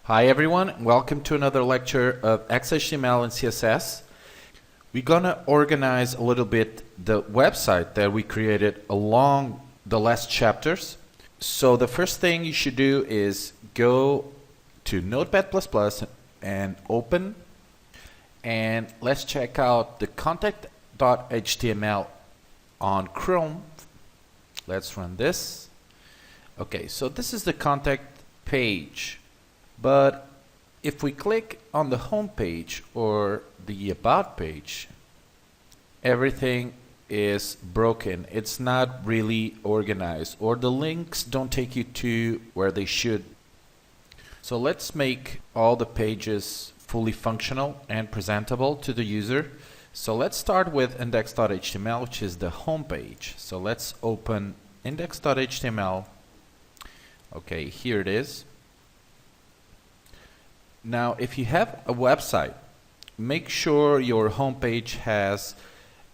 Hi everyone, welcome to another lecture of XHTML and CSS. We're gonna organize a little bit the website that we created along the last chapters. So the first thing you should do is go to Notepad++ and open, and let's check out the contact.html on Chrome. Let's run this. Okay, so this is the contact page. But if we click on the home page or the about page, everything is broken. It's not really organized, or the links don't take you to where they should. So let's make all the pages fully functional and presentable to the user. So let's start with index.html, which is the home page. So let's open index.html. Okay, here it is. Now, if you have a website, make sure your homepage has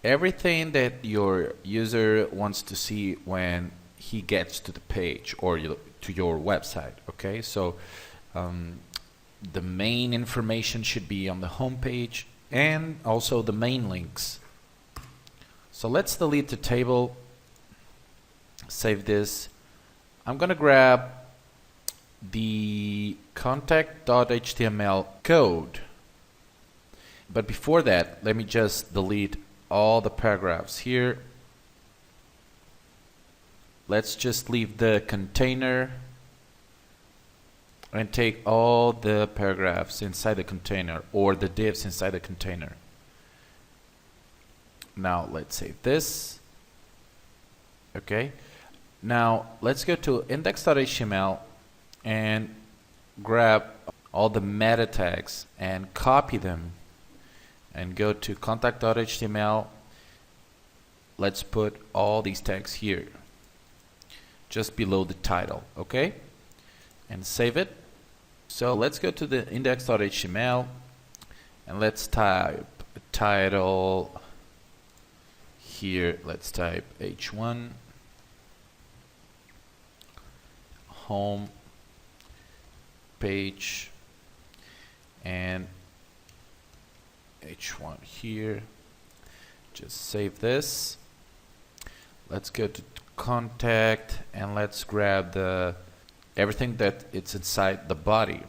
everything that your user wants to see when he gets to the page or to your website. Okay, so the main information should be on the homepage and also the main links. So let's delete the table, save this. I'm going to grab the contact.html code. But before that, let me just delete all the paragraphs here. Let's just leave the container and take all the paragraphs inside the container, or the divs inside the container. Now let's save this. Okay. Now let's go to index.html and grab all the meta tags and copy them and go to contact.html. Let's put all these tags here just below the title, okay, and save it. So let's go to the index.html and let's type a title here. Let's type h1 home page and h1 here. Just save this. Let's go to contact and let's grab the everything that it's inside the body.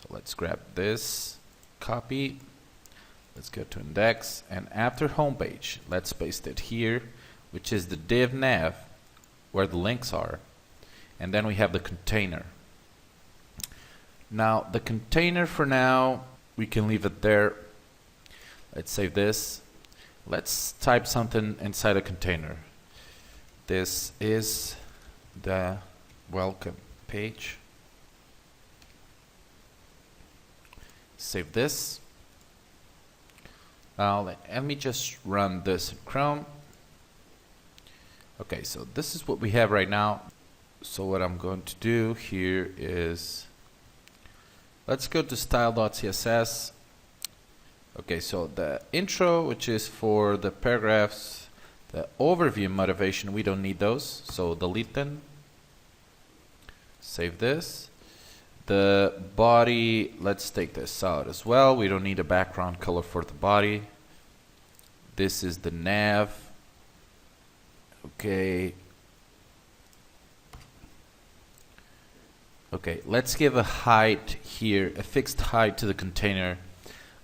So let's grab this, copy. Let's go to index, and after homepage, let's paste it here, which is the div nav where the links are, and then we have the container. Now the container, for now we can leave it there. Let's save this. Let's type something inside a container. This is the welcome page. Save this. Let me just run this in Chrome. Okay, so this is what we have right now. So what I'm going to do here is, let's go to style.css. Okay, so the intro, which is for the paragraphs, the overview motivation, we don't need those, so delete them. Save this. The body, let's take this out as well. We don't need a background color for the body. This is the nav. Okay. Okay, let's give a height here, a fixed height to the container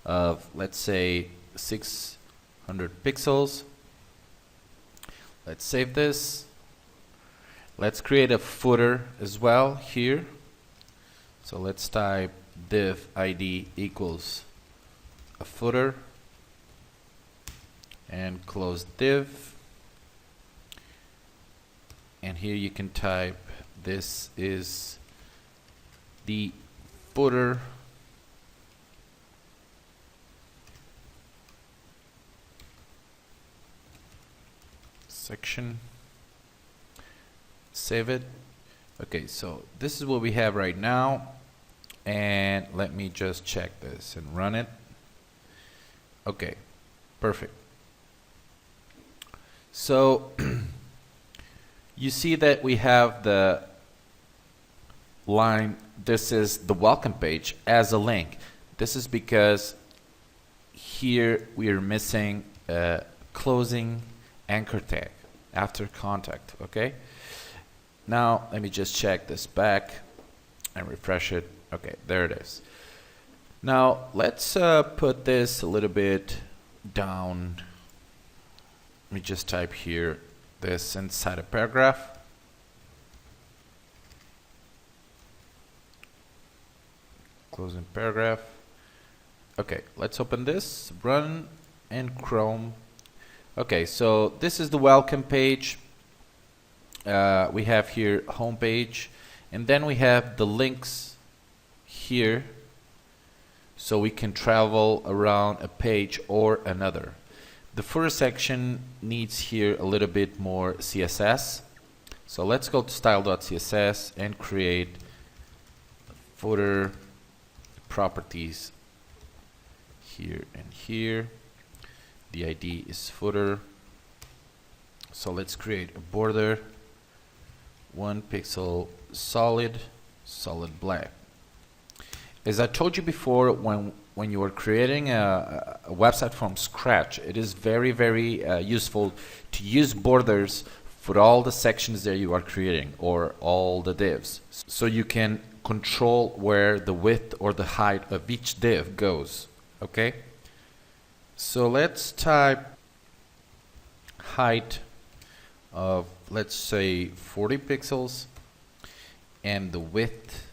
of, let's say, 600 pixels. Let's save this. Let's create a footer as well here. So let's type div id equals a footer and close div. And here you can type, this is the footer section. Save it. Okay, so this is what we have right now, and let me just check this and run it. Okay, perfect. So you see that we have the line this is the welcome page as a link. This is because here we are missing a closing anchor tag after contact. Okay, now let me just check this back and refresh it. Okay, there it is. Now let's put this a little bit down. Let me just type here this inside a paragraph. Closing paragraph. Okay, let's open this, run in Chrome. Okay, so this is the welcome page. We have here home page, and then we have the links here, so we can travel around a page or another. The first section needs here a little bit more CSS. So let's go to style.css and create footer properties here and here. The ID is footer. So let's create a border, 1 pixel solid black. As I told you before, when you are creating a website from scratch, it is very useful to use borders for all the sections that you are creating or all the divs, so you can control where the width or the height of each div goes. Okay, so let's type height of, let's say, 40 pixels, and the width,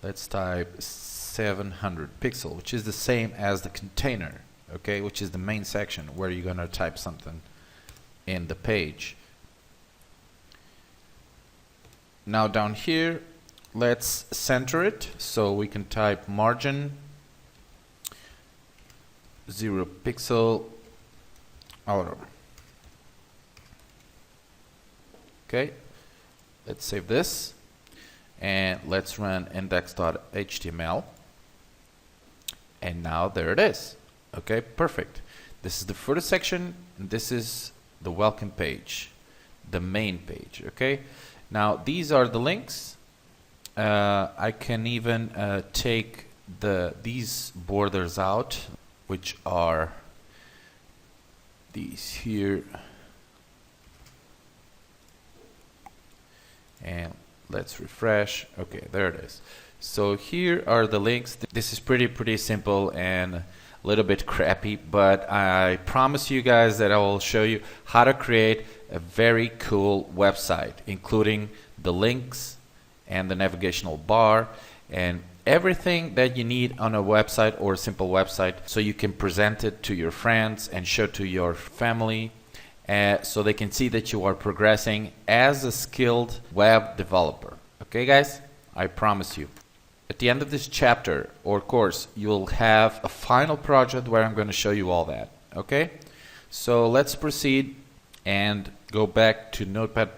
let's type 700 pixel, which is the same as the container, okay, which is the main section where you're gonna type something in the page. Now down here, let's center it, so we can type margin 0 pixel outer. Okay, let's save this and let's run index.html, and now there it is. Okay, perfect. This is the footer section, and this is the welcome page, the main page. Okay, now these are the links. I can even take these borders out, which are these here, and let's refresh. Okay, there it is. So here are the links. This is pretty simple and a little bit crappy, but I promise you guys that I will show you how to create a very cool website, including the links and the navigational bar and everything that you need on a website or a simple website, so you can present it to your friends and show to your family, so they can see that you are progressing as a skilled web developer. Okay guys, I promise you. At the end of this chapter or course, you'll have a final project where I'm going to show you all that. Okay, so let's proceed and go back to Notepad++.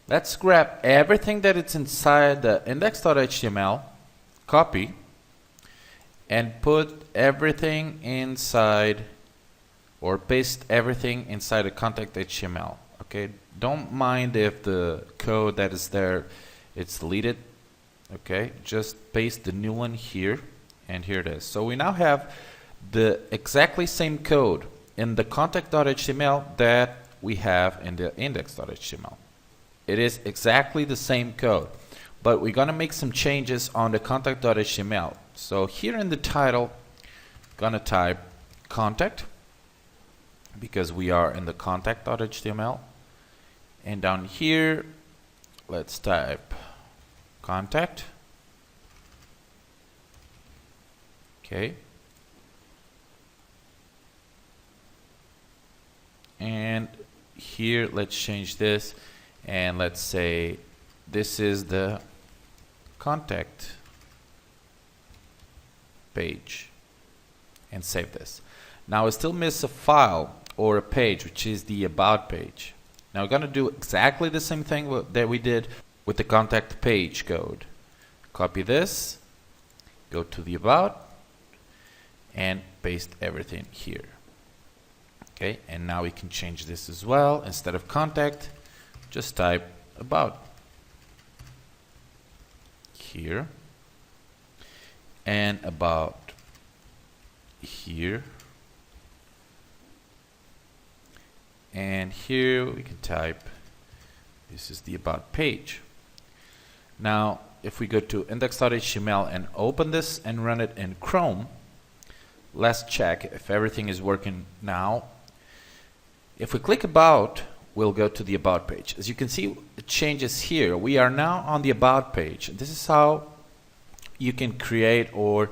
Let's grab everything that is inside the index.html, copy, and put everything inside, or paste everything inside the contact.html. Okay, don't mind if the code that is there it's deleted. Okay, just paste the new one here, and here it is. So we now have the exactly same code in the contact.html that we have in the index.html. It is exactly the same code, but we're gonna make some changes on the contact.html. So here in the title, gonna type contact, because we are in the contact.html, and down here let's type contact. Okay, and here let's change this, and let's say this is the contact page, and save this. Now I still miss a file or a page, which is the about page. Now we're going to do exactly the same thing that we did with the contact page code. Copy this, go to the about, and paste everything here. Okay, and now we can change this as well. Instead of contact, just type about. here and about here. And here we can type, this is the about page. Now, if we go to index.html and open this and run it in Chrome, let's check if everything is working now. If we click about, we'll go to the about page. As you can see, it changes here. We are now on the about page. This is how you can create or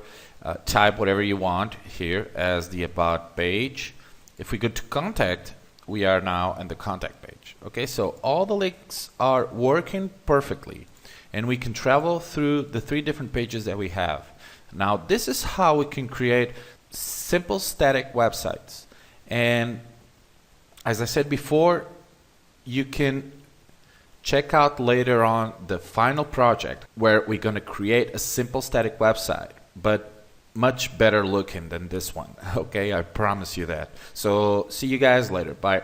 type whatever you want here as the about page. If we go to contact, we are now on the contact page. Okay, so all the links are working perfectly, and we can travel through the 3 different pages that we have. Now, this is how we can create simple static websites. And as I said before, you can check out later on the final project where we're going to create a simple static website, but much better looking than this one. Okay, I promise you that. So see you guys later. Bye.